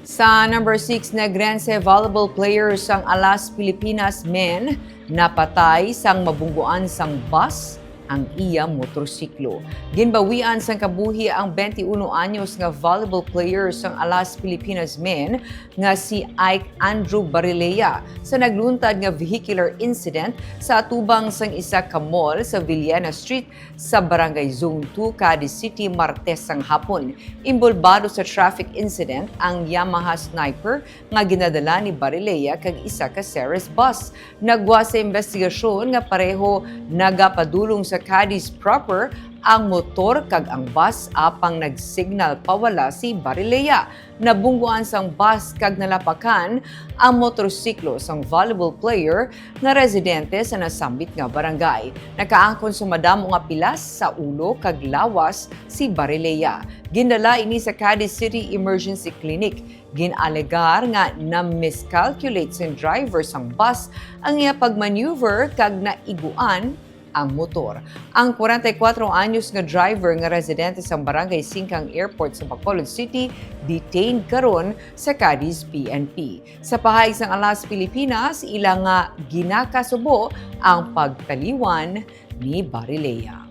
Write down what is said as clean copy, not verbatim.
Sa number 6, Negrense volleyball players sang Alas Pilipinas men napatay sang mabungguan sang bus ang iya motorsiklo. Ginbawian sang kabuhi ang 21 anyos nga volleyball player sang Alas Pilipinas men nga si Ike Andrew Barilea sa nagluntad nga vehicular incident sa atubang sang isa ka mall sa Villena Street sa Barangay Zone 2, Cadiz City, Martes sang hapon. Imbolbado sa traffic incident ang Yamaha Sniper nga ginadala ni Barilea kag isa ka Ceres bus. Nagwa sa investigasyon nga pareho nagapadulong sa Cadiz proper ang motor kag ang bus apang nagsignal pawala si Barilea. Nabungguan sang bus kag nalapakan ang motorsiklo sang volleyball player nga residente sa nasambit nga barangay. Nakaangkon sa madamo nga pilas sa ulo kag lawas si Barilea. Gindala ini sa Cadiz City Emergency Clinic. Ginalegar nga na-miscalculate sang driver sang bus ang iya pagmaneuver kag naiguan ang motor. Ang 44 anyos nga driver nga residente sa Barangay Singkang Airport sa Bacolod City detained karon sa Cadiz PNP. Sa pahay sang Alas Pilipinas, ilang nga ginakasubo ang pagtaliwan ni Barilea.